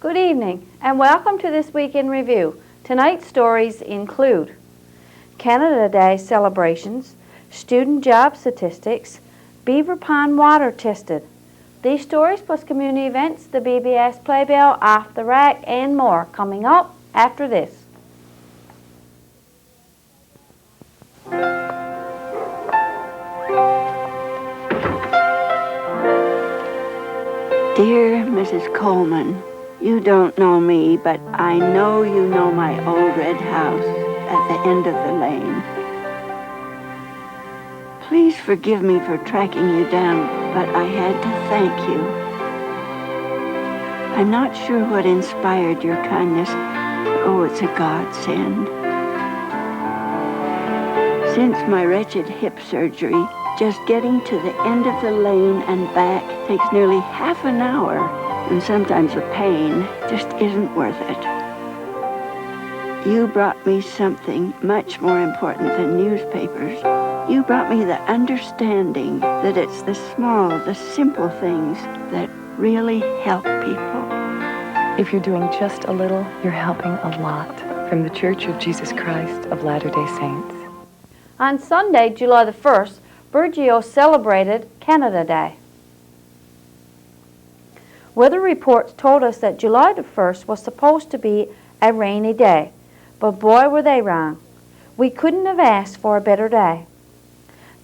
Good evening and welcome to this Week in Review. Tonight's stories include Canada Day celebrations, student job statistics, Beaver Pond water tested. These stories plus community events, the BBS Playbill, Off the Rack and more coming up after this. Dear Mrs. Coleman, you don't know me, but I know you know my old red house at the end of the lane. Please forgive me for tracking you down, but I had to thank you. I'm not sure what inspired your kindness, but oh, it's a godsend. Since my wretched hip surgery, just getting to the end of the lane and back takes nearly half an hour, and sometimes the pain just isn't worth it. You brought me something much more important than newspapers. You brought me the understanding that it's the small, the simple things that really help people. If you're doing just a little, you're helping a lot. From the Church of Jesus Christ of Latter-day Saints. On Sunday, July the 1st, Burgeo celebrated Canada Day. Weather reports told us that July the 1st was supposed to be a rainy day, but boy were they wrong. We couldn't have asked for a better day.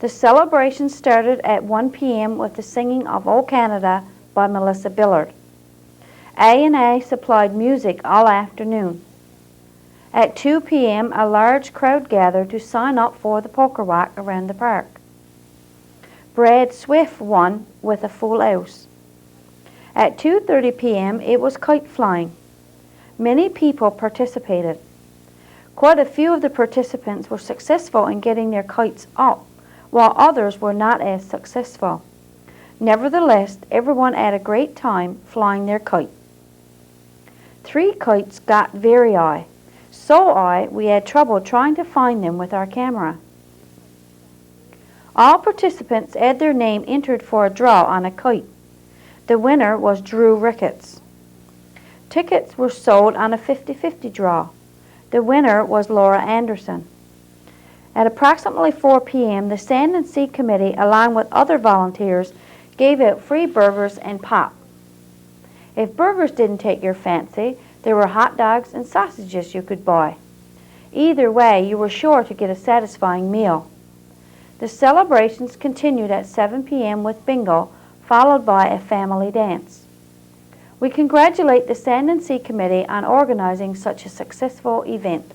The celebration started at 1 p.m. with the singing of O Canada by Melissa Billard. A&A supplied music all afternoon. At 2 p.m. a large crowd gathered to sign up for the poker walk around the park. Brad Swift won with a full house. At 2:30 p.m. it was kite flying. Many people participated. Quite a few of the participants were successful in getting their kites up, while others were not as successful. Nevertheless, everyone had a great time flying their kite. 3 kites got very high, so high we had trouble trying to find them with our camera. All participants had their name entered for a draw on a kite. The winner was Drew Ricketts. Tickets were sold on a 50-50 draw. The winner was Laura Anderson. At approximately 4 p.m., the Sand and Sea Committee, along with other volunteers, gave out free burgers and pop. If burgers didn't take your fancy, there were hot dogs and sausages you could buy. Either way, you were sure to get a satisfying meal. The celebrations continued at 7 p.m. with bingo, followed by a family dance. We congratulate the Sand and Sea Committee on organizing such a successful event.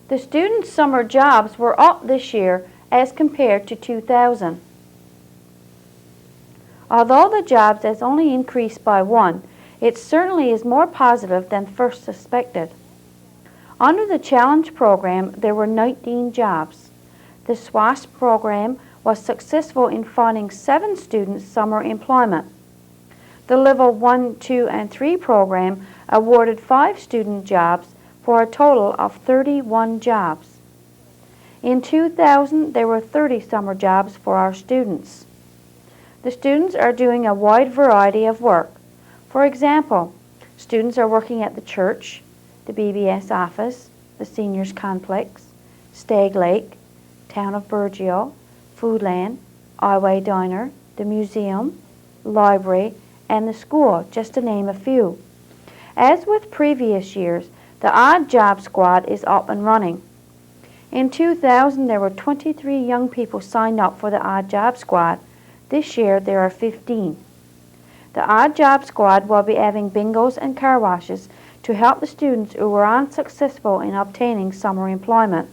The students' summer jobs were up this year as compared to 2000. Although the jobs has only increased by 1, it certainly is more positive than first suspected. Under the Challenge program, there were 19 jobs. The SWASP program was successful in finding 7 students summer employment. The Level 1, 2, and 3 program awarded 5 student jobs for a total of 31 jobs. In 2000, there were 30 summer jobs for our students. The students are doing a wide variety of work. For example, students are working at the church, the BBS office, the seniors complex, Stag Lake, Town of Burgeo, Foodland, Highway Diner, the museum, library, and the school, just to name a few. As with previous years, the Odd Job Squad is up and running. In 2000, there were 23 young people signed up for the Odd Job Squad. This year, there are 15. The Odd Job Squad will be having bingos and car washes to help the students who were unsuccessful in obtaining summer employment.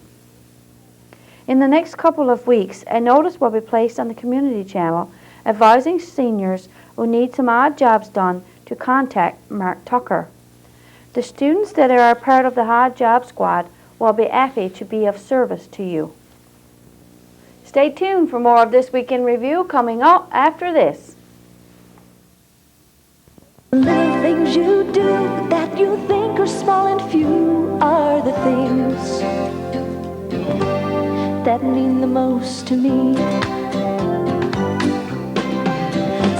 In the next couple of weeks, a notice will be placed on the community channel advising seniors who need some odd jobs done to contact Mark Tucker. The students that are a part of the Odd Job Squad will be happy to be of service to you. Stay tuned for more of This Week in Review coming up after this. Little things you do that you think are small and few are the things that mean the most to me.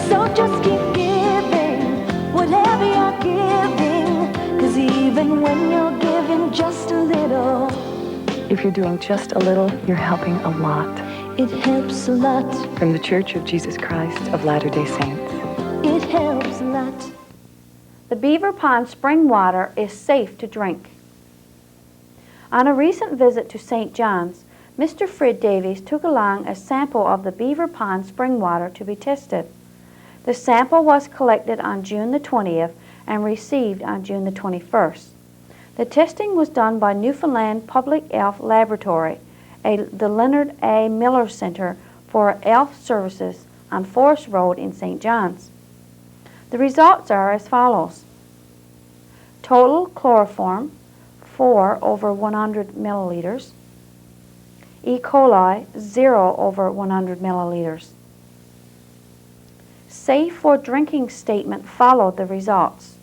So just keep giving. if you're doing just a little, you're helping a lot. It helps a lot. From the Church of Jesus Christ of Latter-day Saints. It helps a lot. The Beaver Pond spring water is safe to drink. On a recent visit to St. John's, Mr. Fred Davies took along a sample of the Beaver Pond spring water to be tested. The sample was collected on June the 20th and received on June the 21st. The testing was done by Newfoundland Public Health Laboratory, the Leonard A. Miller Center for Health Services on Forest Road in St. John's. The results are as follows. Total chloroform, 4 over 100 milliliters. E. coli, 0 over 100 milliliters. Safe for drinking statement followed the results.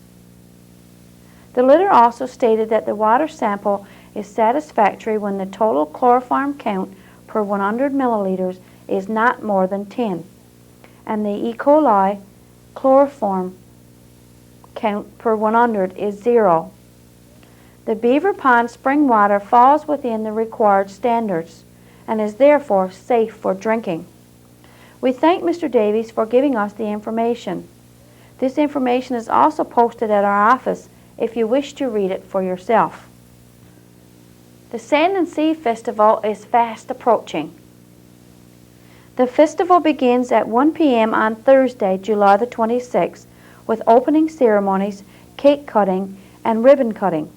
The letter also stated that the water sample is satisfactory when the total chloroform count per 100 milliliters is not more than 10, and the E. coli chloroform count per 100 is 0. The Beaver Pond spring water falls within the required standards and is therefore safe for drinking. We thank Mr. Davies for giving us the information. This information is also posted at our office if you wish to read it for yourself. The Sand and Sea Festival is fast approaching. The festival begins at 1 p.m. on Thursday, July the 26th, with opening ceremonies, cake cutting, and ribbon cutting.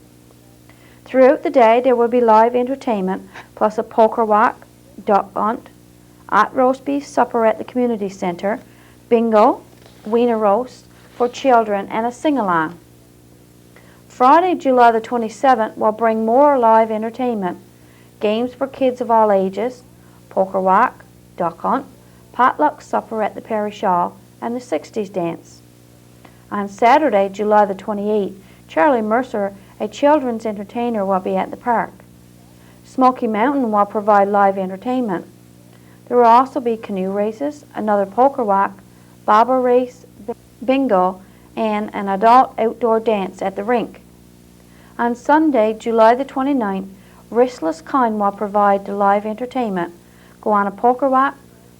Throughout the day, there will be live entertainment, plus a poker walk, duck hunt, hot roast beef supper at the community center, bingo, wiener roast for children, and a sing-along. Friday, July the 27th will bring more live entertainment, games for kids of all ages, poker walk, duck hunt, potluck supper at the parish hall, and the 60s dance. On Saturday, July the 28th, Charlie Mercer, a children's entertainer, will be at the park. Smoky Mountain will provide live entertainment. There will also be canoe races, another poker walk, bobber race, bingo, and an adult outdoor dance at the rink. On Sunday, July the 29th, Restless Kind will provide the live entertainment, go on a poker walk,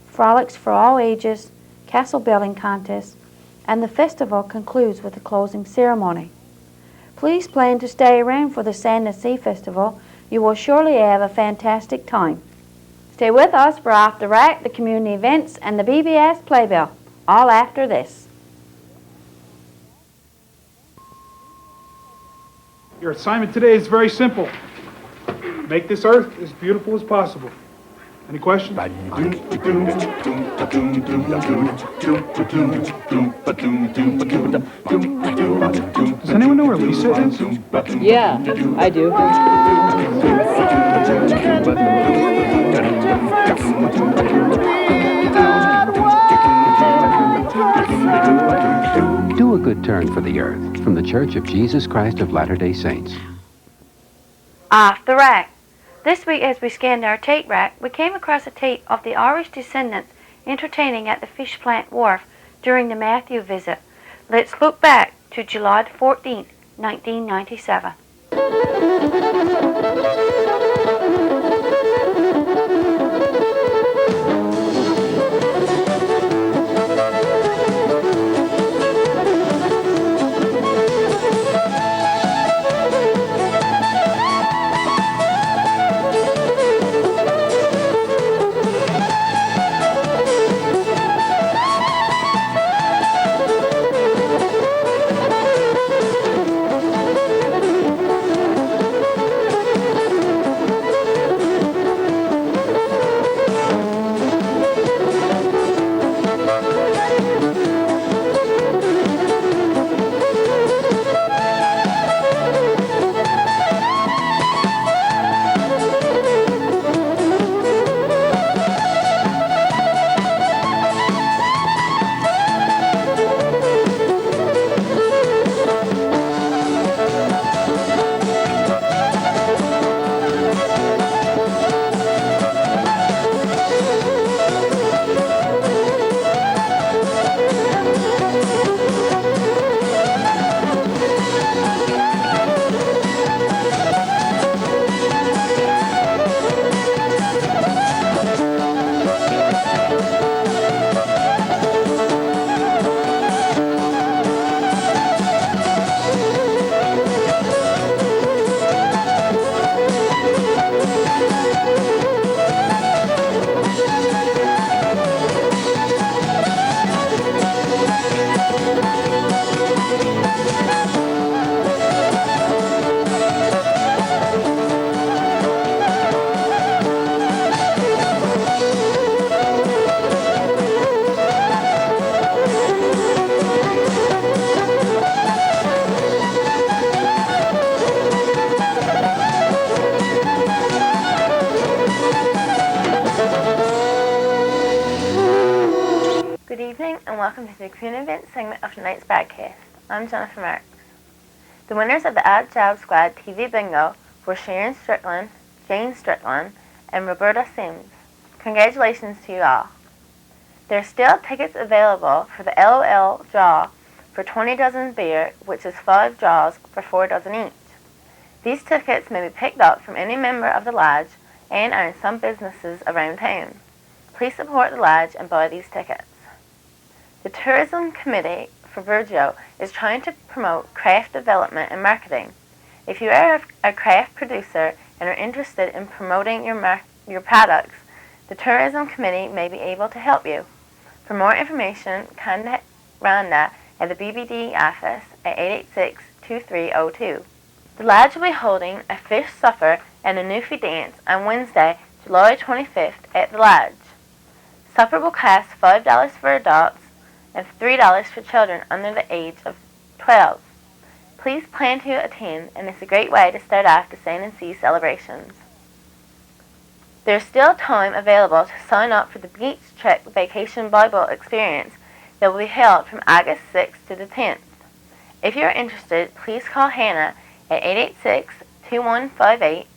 frolics for all ages, castle building contest, and the festival concludes with a closing ceremony. Please plan to stay around for the Sand and Sea Festival. You will surely have a fantastic time. Stay with us for Off the Rack, the community events, and the BBS Playbill, all after this. Your assignment today is very simple. Make this earth as beautiful as possible. Any questions? Does anyone know where Lisa is? Yeah, I do. Do a good turn for the earth from the Church of Jesus Christ of Latter-day Saints. Off the Rack. This week, as we scanned our tape rack, we came across a tape of the Irish descendants entertaining at the Fish Plant Wharf during the Matthew visit. Let's look back to July 14, 1997. morning and welcome to the community event segment of tonight's broadcast. I'm Jennifer Marks. The winners of the Odd Job Squad TV Bingo were Sharon Strickland, Jane Strickland, and Roberta Sims. Congratulations to you all. There are still tickets available for the LOL draw for 20 dozen beer, which is 5 draws for 4 dozen each. These tickets may be picked up from any member of the lodge and are in some businesses around town. Please support the lodge and buy these tickets. The Tourism Committee for Virgil is trying to promote craft development and marketing. If you are a craft producer and are interested in promoting your products, the Tourism Committee may be able to help you. For more information, contact Rhonda at the BBD office at 886-2302. The lodge will be holding a fish supper and a Newfie dance on Wednesday, July 25th at the lodge. Supper will cost $5 for adults and $3 for children under the age of 12. Please plan to attend, and it's a great way to start off the Sand and Sea celebrations. There's still time available to sign up for the Beach Trek Vacation Bible Experience that will be held from August 6th to the 10th. If you are interested, please call Hannah at 886-2158,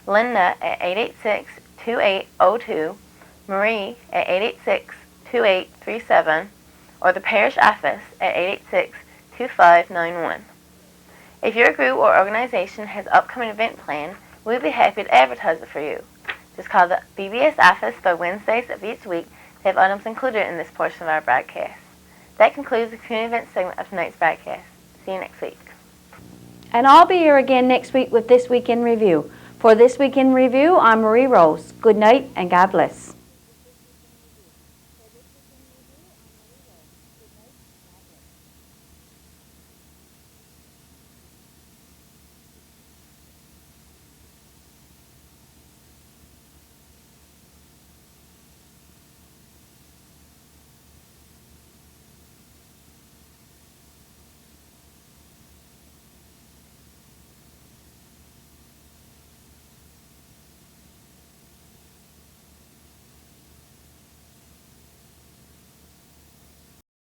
Linda at 886-2802, Marie at 886-2837, or the parish office at 886-2591. If your group or organization has upcoming event planned, we'd be happy to advertise it for you. Just call the BBS office by Wednesdays of each week to have items included in this portion of our broadcast. That concludes the community event segment of tonight's broadcast. See you next week. And I'll be here again next week with This Week in Review. For This Week in Review, I'm Marie Rose. Good night and God bless.